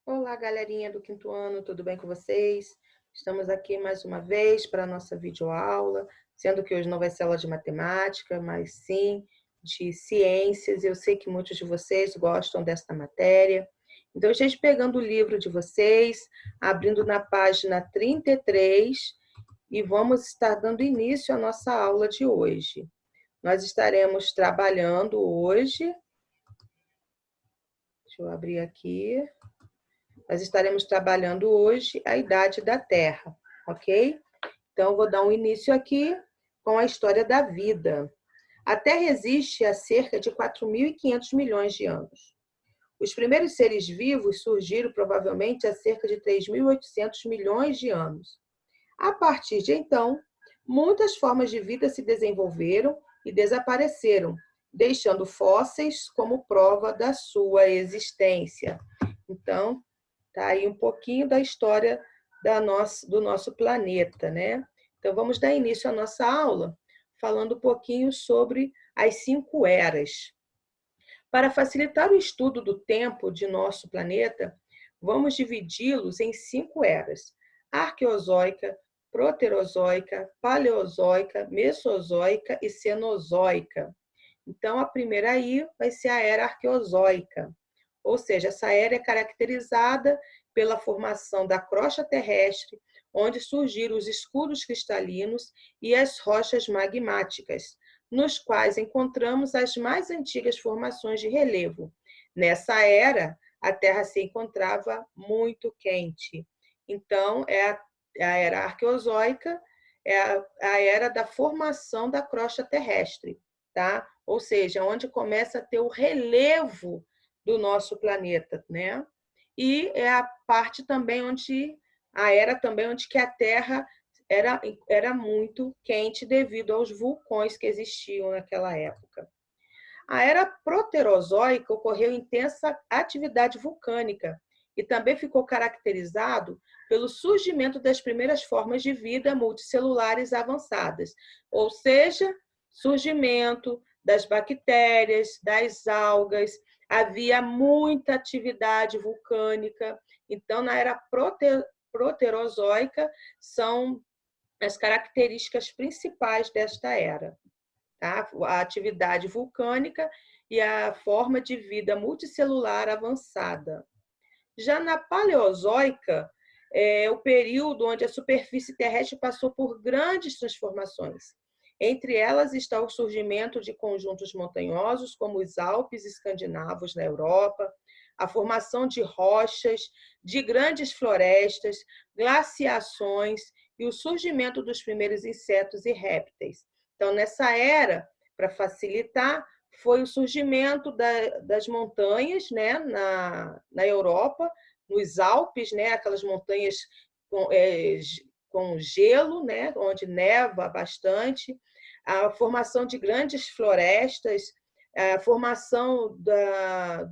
Olá, galerinha do quinto ano, tudo bem com vocês? Estamos aqui mais uma vez para a nossa videoaula, sendo que hoje não vai ser aula de matemática, mas sim de ciências. Eu sei que muitos de vocês gostam desta matéria. Então, gente, pegando o livro de vocês, abrindo na página 33 e vamos estar dando início à nossa aula de hoje. Nós estaremos trabalhando hoje, deixa eu abrir aqui. Nós estaremos trabalhando hoje a idade da Terra, ok? Então, vou dar um início aqui com a história da vida. A Terra existe há cerca de 4.500 milhões de anos. Os primeiros seres vivos surgiram provavelmente há cerca de 3.800 milhões de anos. A partir de então, muitas formas de vida se desenvolveram e desapareceram, deixando fósseis como prova da sua existência. Então, tá aí um pouquinho da história do nosso planeta, né? Então, vamos dar início à nossa aula falando um pouquinho sobre as 5 eras. Para facilitar o estudo do tempo de nosso planeta, vamos dividi-los em 5 eras: arqueozoica, proterozoica, paleozoica, mesozoica e cenozoica. Então, a primeira aí vai ser a era arqueozoica, ou seja, essa era é caracterizada pela formação da crosta terrestre, onde surgiram os escudos cristalinos e as rochas magmáticas, nos quais encontramos as mais antigas formações de relevo. Nessa era, a Terra se encontrava muito quente. Então, a era arqueozoica, é a era da formação da crosta terrestre, tá? Ou seja, onde começa a ter o relevo do nosso planeta, né? E é a parte também onde a era também onde que a Terra era muito quente devido aos vulcões que existiam naquela época. A era proterozoica ocorreu intensa atividade vulcânica e também ficou caracterizado pelo surgimento das primeiras formas de vida multicelulares avançadas, ou seja, surgimento das bactérias, das algas, havia muita atividade vulcânica. Então, na era proterozoica, são as características principais desta era. Tá? A atividade vulcânica e a forma de vida multicelular avançada. Já na Paleozoica, é o período onde a superfície terrestre passou por grandes transformações. Entre elas está o surgimento de conjuntos montanhosos, como os Alpes escandinavos na Europa, a formação de rochas, de grandes florestas, glaciações e o surgimento dos primeiros insetos e répteis. Então, nessa era, para facilitar, foi o surgimento das montanhas, né, na Europa, nos Alpes, né, aquelas montanhas com gelo, né, onde neva bastante, a formação de grandes florestas, a formação da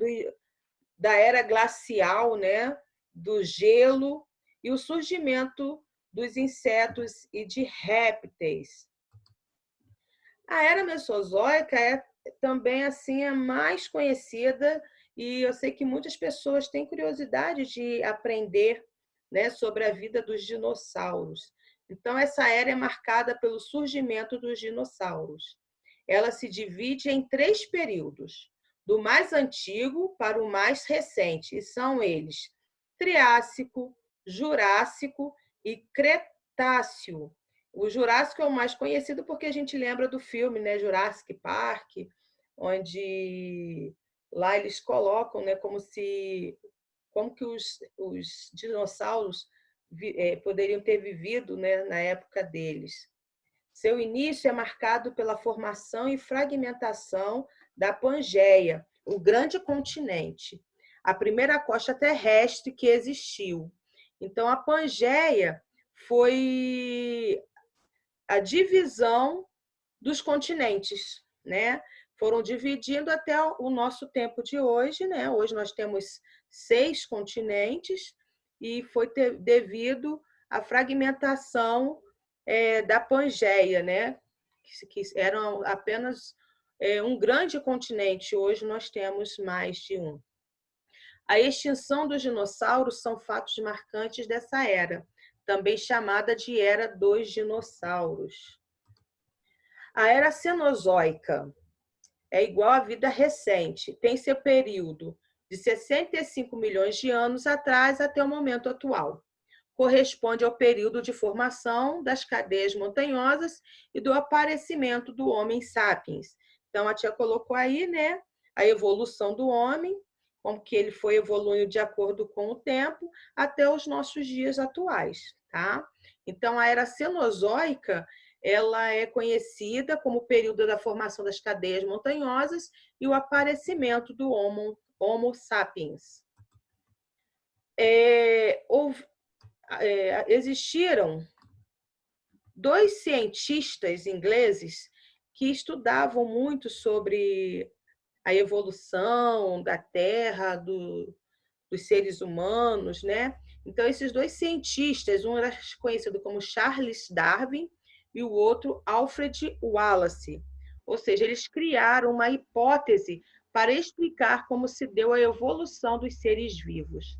era glacial, né, do gelo e o surgimento dos insetos e de répteis. A era mesozoica é também assim a mais conhecida e eu sei que muitas pessoas têm curiosidade de aprender, né, sobre a vida dos dinossauros. Então essa era é marcada pelo surgimento dos dinossauros. Ela se divide em 3 períodos, do mais antigo para o mais recente, e são eles: Triássico, Jurássico e Cretáceo. O Jurássico é o mais conhecido porque a gente lembra do filme, né, Jurassic Park, onde lá eles colocam, né, como que os dinossauros poderiam ter vivido, né, na época deles. Seu início é marcado pela formação e fragmentação da Pangeia, o grande continente, a primeira costa terrestre que existiu. Então, a Pangeia foi a divisão dos continentes, né? Foram dividindo até o nosso tempo de hoje, né? Hoje nós temos 6 continentes e foi devido à fragmentação da Pangeia, né? Que eram apenas um grande continente. Hoje nós temos mais de um. A extinção dos dinossauros são fatos marcantes dessa era, também chamada de Era dos Dinossauros. A Era Cenozoica é igual à vida recente, tem seu período de 65 milhões de anos atrás até o momento atual. Corresponde ao período de formação das cadeias montanhosas e do aparecimento do Homo sapiens. Então, a tia colocou aí, né, a evolução do homem, como que ele foi evoluindo de acordo com o tempo até os nossos dias atuais, tá? Então, a Era Cenozoica, ela é conhecida como o período da formação das cadeias montanhosas e o aparecimento do Homo sapiens. Existiram dois cientistas ingleses que estudavam muito sobre a evolução da Terra, dos seres humanos, né? Então, esses dois cientistas, um era conhecido como Charles Darwin e o outro Alfred Wallace. Ou seja, eles criaram uma hipótese para explicar como se deu a evolução dos seres vivos.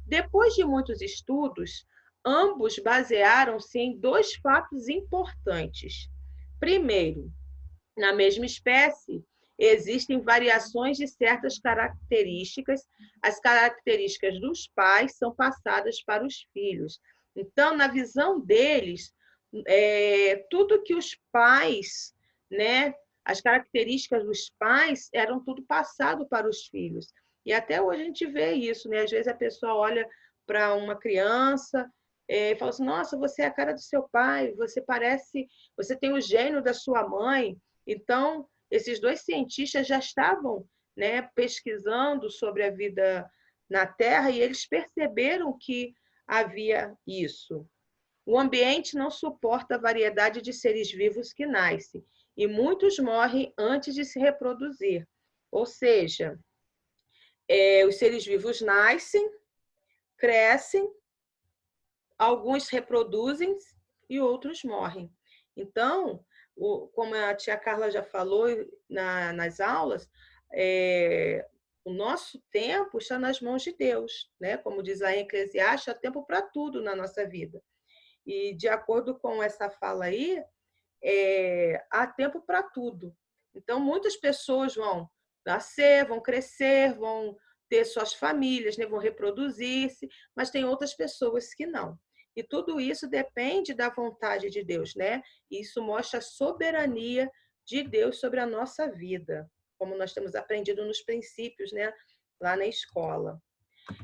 Depois de muitos estudos, ambos basearam-se em dois fatos importantes. Primeiro, na mesma espécie, existem variações de certas características. As características dos pais são passadas para os filhos. Então, na visão deles, tudo que os pais, né, as características dos pais eram tudo passado para os filhos. E até hoje a gente vê isso, né? Às vezes a pessoa olha para uma criança e fala assim: nossa, você é a cara do seu pai, você tem o gênio da sua mãe. Então, esses dois cientistas já estavam, né, pesquisando sobre a vida na Terra e eles perceberam que havia isso. O ambiente não suporta a variedade de seres vivos que nascem e muitos morrem antes de se reproduzir. Ou seja, os seres vivos nascem, crescem, alguns reproduzem e outros morrem. Então, como a tia Carla já falou nas aulas, o nosso tempo está nas mãos de Deus, né? Como diz lá em Eclesiastes, há tempo para tudo na nossa vida. E de acordo com essa fala aí, há tempo para tudo. Então, muitas pessoas vão nascer, vão crescer, vão ter suas famílias, né? Vão reproduzir-se, mas tem outras pessoas que não. E tudo isso depende da vontade de Deus, né? E isso mostra a soberania de Deus sobre a nossa vida, como nós temos aprendido nos princípios, né? Lá na escola.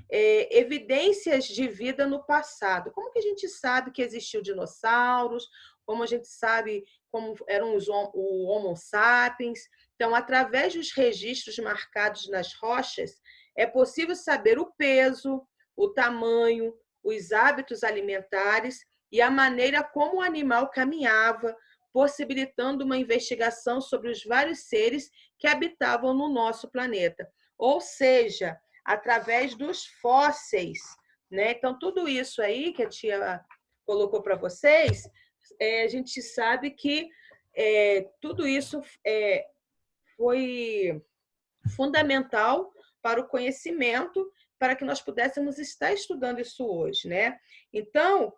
Evidências de vida no passado. Como que a gente sabe que existiu dinossauros? Como a gente sabe como eram o Homo sapiens? Então, através dos registros marcados nas rochas, é possível saber o peso, o tamanho, os hábitos alimentares e a maneira como o animal caminhava, possibilitando uma investigação sobre os vários seres que habitavam no nosso planeta. Ou seja, através dos fósseis, né? Então, tudo isso aí que a tia colocou para vocês, a gente sabe que tudo isso foi fundamental para o conhecimento, para que nós pudéssemos estar estudando isso hoje, né? Então,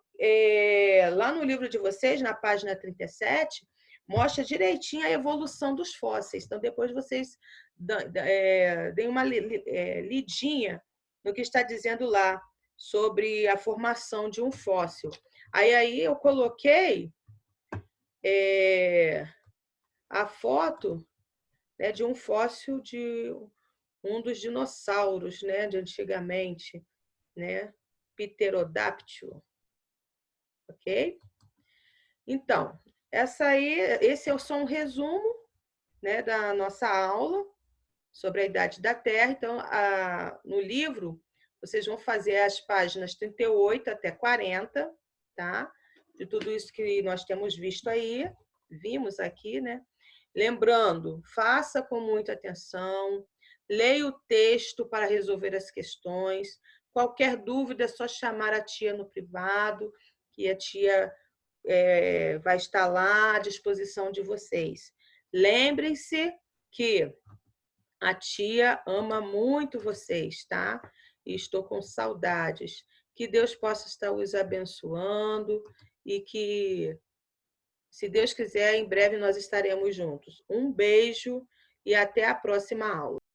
lá no livro de vocês, na página 37, mostra direitinho a evolução dos fósseis. Então, depois vocês deem uma lidinha no que está dizendo lá sobre a formação de um fóssil. Aí eu coloquei a foto, né, de um fóssil de um dos dinossauros, né, de antigamente, né, Pterodáctilo, ok? Então, esse é só um resumo, né, da nossa aula sobre a idade da Terra. Então, no livro, vocês vão fazer as páginas 38 até 40, tá? De tudo isso que nós temos visto aí, vimos aqui, né? Lembrando, faça com muita atenção, leia o texto para resolver as questões. Qualquer dúvida é só chamar a tia no privado, que a tia vai estar lá à disposição de vocês. Lembrem-se que a tia ama muito vocês, tá? e estou com saudades. Que Deus possa estar os abençoando e que, se Deus quiser, em breve nós estaremos juntos. Um beijo e até a próxima aula.